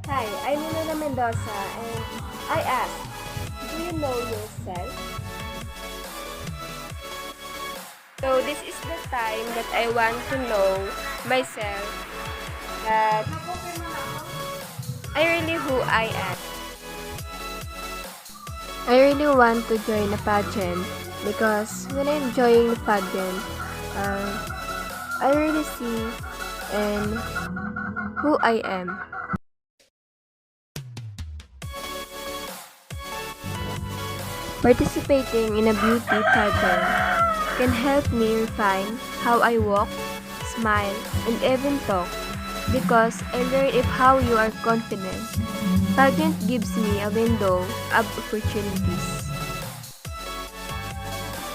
Hi, I'm Leonila Mendoza and I ask, do you know yourself? So this is the time that I want to know myself, that I really who I am. I really want to join a pageant because when I'm joining the pageant, I really see and who I am. Participating in a beauty pageant can help me refine how I walk, smile, and even talk because I learn if how you are confident. Pageant gives me a window of opportunities.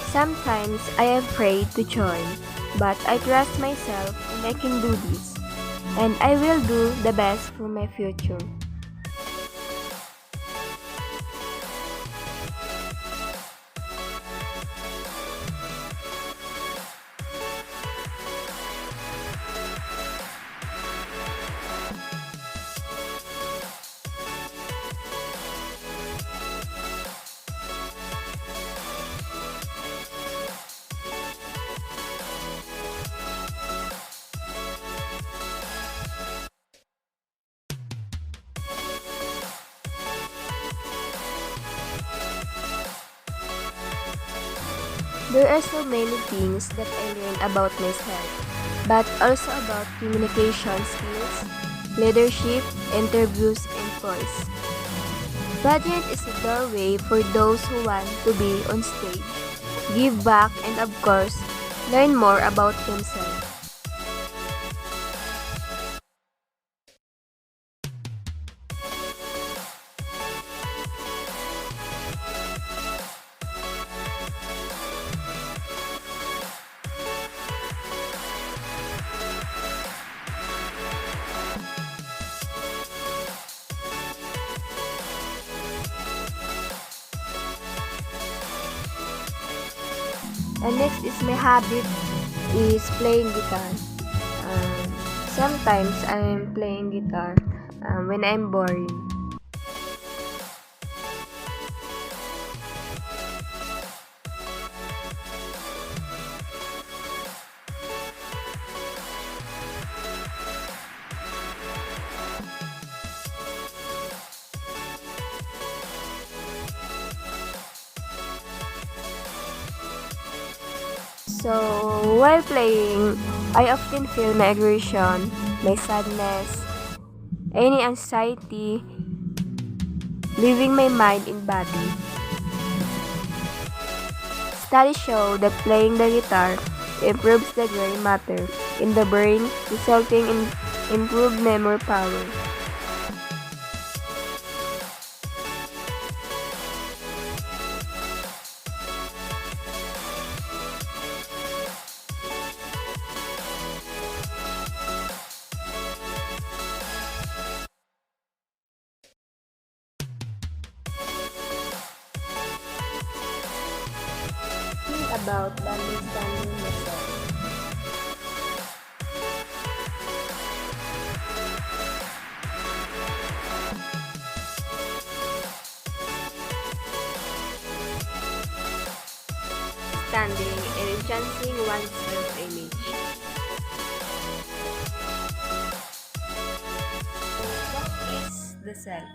Sometimes I am afraid to join, but I trust myself and I can do this. And I will do the best for my future. There are so many things that I learned about myself, but also about communication skills, leadership, interviews, and voice. Pageant is a doorway for those who want to be on stage, give back, and of course, learn more about themselves. And next is my habit is playing guitar. Um, Sometimes I'm playing guitar when I'm boring. So, while playing, I often feel my aggression, my sadness, any anxiety, leaving my mind in body. Studies show that playing the guitar improves the gray matter in the brain, resulting in improved memory power. Think about understanding yourself. Understanding and enhancing one's self-image. What is the self?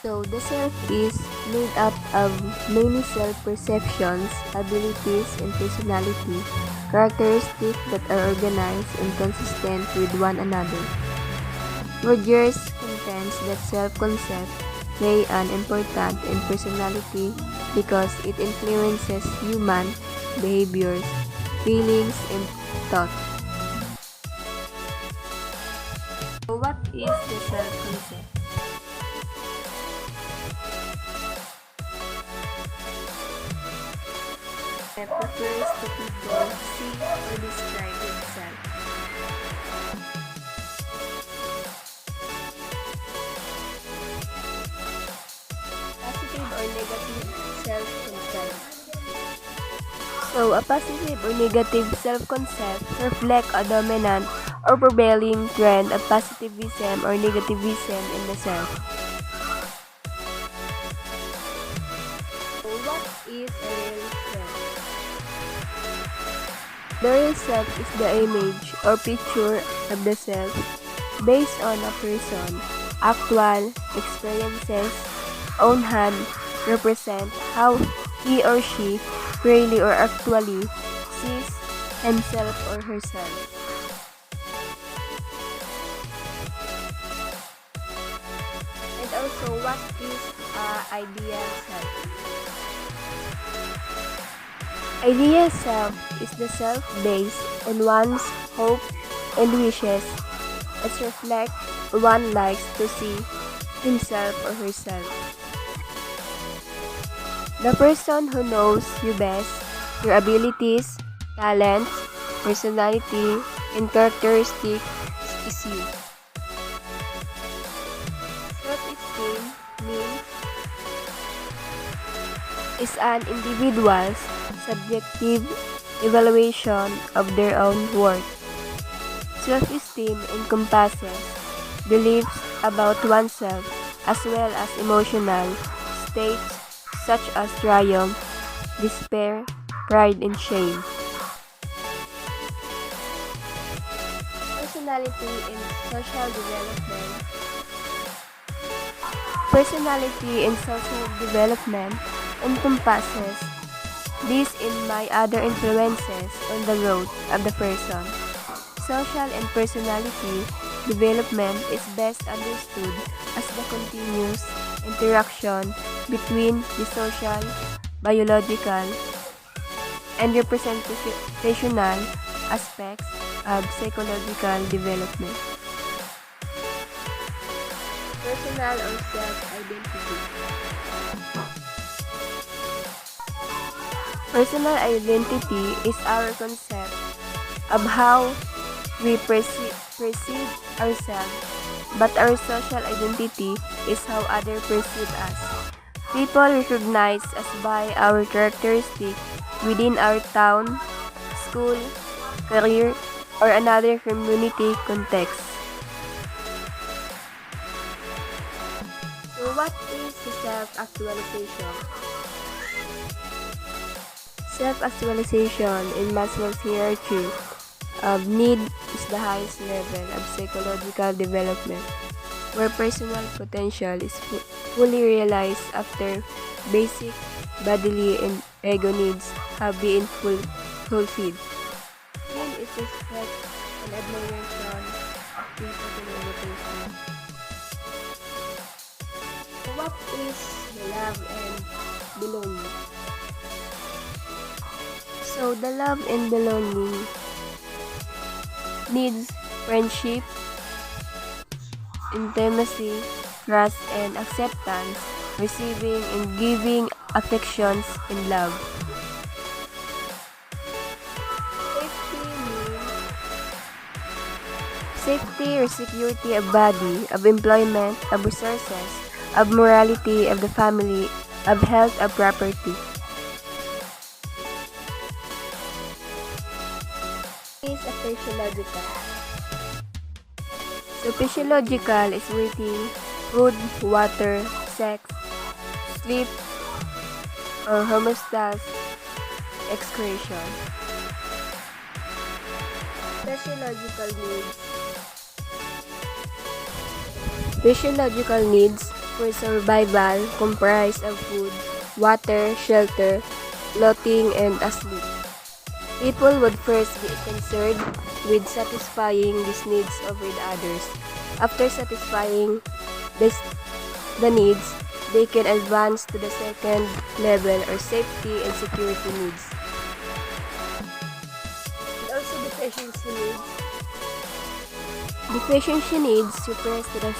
So, the self is made up of many self-perceptions, abilities, and personality, characteristics that are organized and consistent with one another. Rogers contends that self-concept play an important in personality because it influences human behaviors, feelings, and thought. So what is the self-concept? It refers to people see or describe themselves. Positive or negative self-concept. So, a positive or negative self-concept reflect a dominant or prevailing trend of positivism or negativism in the self. So what is a real self? The real self is the image or picture of the self based on a person, actual experiences, own hand represent how he or she really or actually sees himself or herself. And also, what is ideal self? Ideal self is the self based on one's hope and wishes. It reflects one likes to see himself or herself. The person who knows you best, your abilities, talents, personality, and characteristics is you. Self-esteem means is an individual's subjective evaluation of their own worth. Self-esteem encompasses beliefs about oneself as well as emotional states such as triumph, despair, pride, and shame. Personality and social development. Personality and social development encompasses these and my other influences on the growth of the person. Social and personality development is best understood as the continuous interaction between the social, biological, and representational aspects of psychological development. Personal or self-identity. Personal identity is our concept of how we perceive ourselves, but our social identity is how others perceive us. People recognize us by our characteristics within our town, school, career, or another community context. So what is self-actualization? Self-actualization in Maslow's hierarchy of need is the highest level of psychological development, where personal potential is fully realized after basic bodily and ego needs have been fulfilled. Then is respect and admiration of people and limitation. What is love and belonging? So the love and belonging needs friendship, intimacy, trust, and acceptance, receiving and giving affections and love. Safety or security of body, of employment, of resources, of morality of the family, of health, of property. Is a physiological. So physiological is breathing, food, water, sex, sleep, or homeostasis, excretion. Physiological needs. Physiological needs for survival comprise of food, water, shelter, clothing, and sleep. People would first be concerned with satisfying these needs over the others. After satisfying the needs, they can advance to the second level or safety and security needs. And also deficiency needs. Deficiency needs refers to the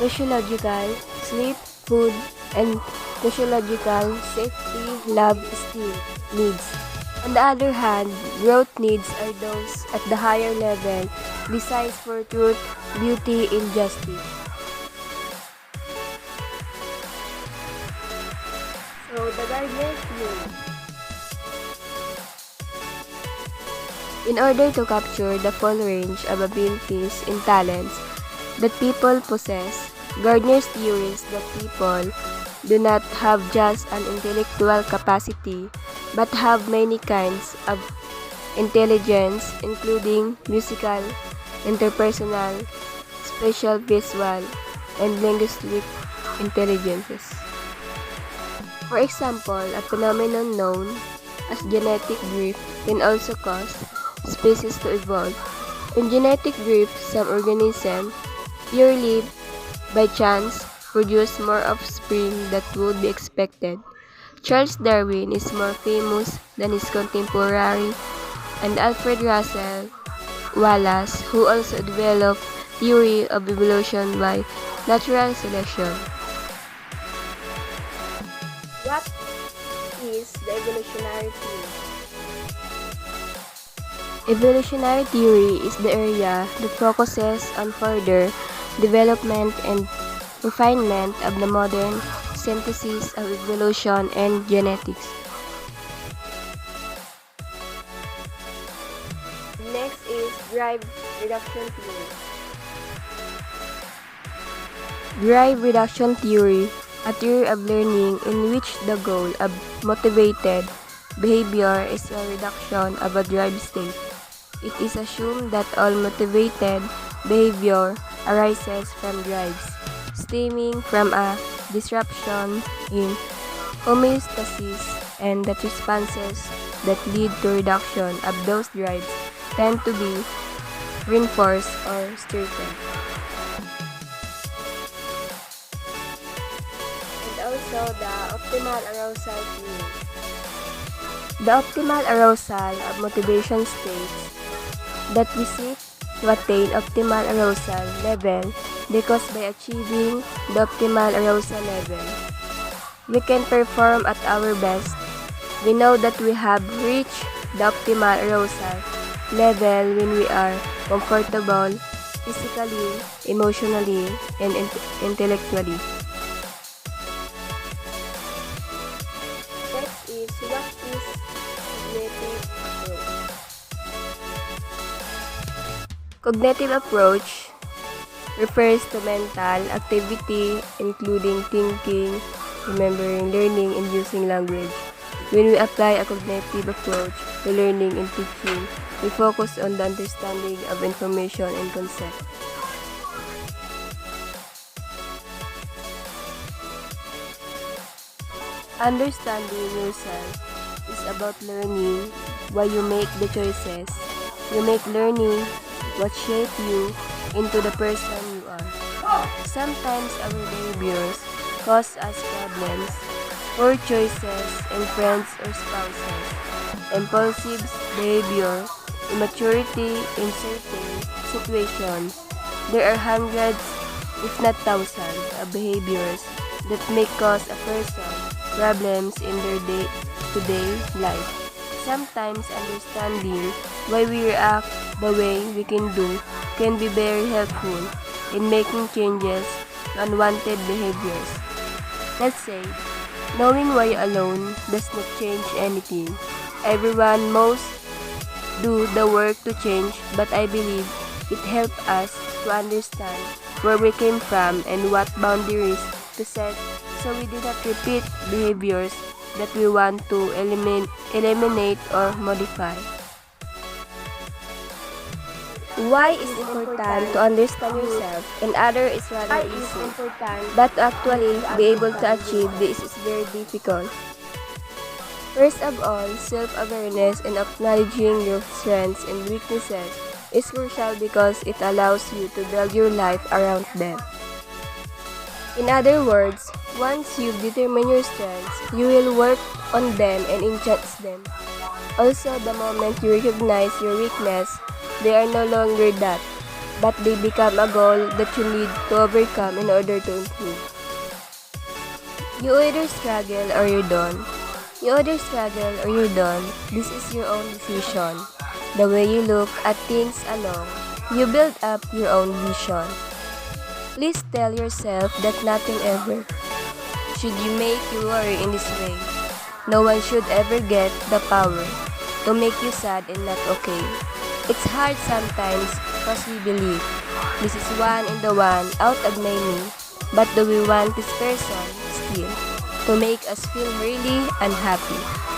physiological, sleep, food, and physiological safety, love, esteem needs. On the other hand, growth needs are those at the higher level, desires for truth, beauty, and justice. So, the guardian's need. In order to capture the full range of abilities and talents that people possess, Gardner's theory is that people do not have just an intellectual capacity but have many kinds of intelligence, including musical, interpersonal, spatial, visual, and linguistic intelligences. For example, a phenomenon known as genetic drift can also cause species to evolve. In genetic drift, some organisms, purely by chance, produce more offspring than would be expected. Charles Darwin is more famous than his contemporary, and Alfred Russel Wallace, who also developed theory of evolution by natural selection. What is the evolutionary theory? Evolutionary theory is the area that focuses on further development and refinement of the modern synthesis of evolution and genetics. Next is drive reduction theory. Drive reduction theory, a theory of learning in which the goal of motivated behavior is a reduction of a drive state. It is assumed that all motivated behavior arises from drives, stemming from a disruption in homeostasis, and that responses that lead to reduction of those drives tend to be reinforced or strengthened. And also the optimal arousal theory. The optimal arousal of motivation states that we seek to attain optimal arousal level because by achieving the optimal arousal level, we can perform at our best. We know that we have reached the optimal arousal level when we are comfortable physically, emotionally, and intellectually. Next is what is cognitive approach? Cognitive approach refers to mental activity including thinking, remembering, learning, and using language. When we apply a cognitive approach to learning and teaching, we focus on the understanding of information and concept. Understanding yourself is about learning why you make the choices you make, learning what shapes you into the person you are. Sometimes our behaviors cause us problems, poor choices in friends or spouses, impulsive behavior, immaturity in certain situations. There are hundreds, if not thousands, of behaviors that may cause a person problems in their day-to-day life. Sometimes understanding why we react the way we can be very helpful in making changes to unwanted behaviors. Let's say, knowing why you're alone does not change anything. Everyone must do the work to change, but I believe it helps us to understand where we came from and what boundaries to set so we do not repeat behaviors that we want to eliminate or modify. Why is it important to understand yourself and others is rather easy, but to actually be able to achieve this is very difficult. First of all, self-awareness and acknowledging your strengths and weaknesses is crucial because it allows you to build your life around them. In other words, once you've determined your strengths, you will work on them and enhance them. Also, the moment you recognize your weakness, they are no longer that, but they become a goal that you need to overcome in order to improve. You either struggle or you're done. You either struggle or you're done. This is your own decision. The way you look at things along, you build up your own vision. Please tell yourself that nothing ever should you make you worry in this way. No one should ever get the power to make you sad and not okay. It's hard sometimes because we believe this is one in the one out of many, but do we want this person still to make us feel really unhappy?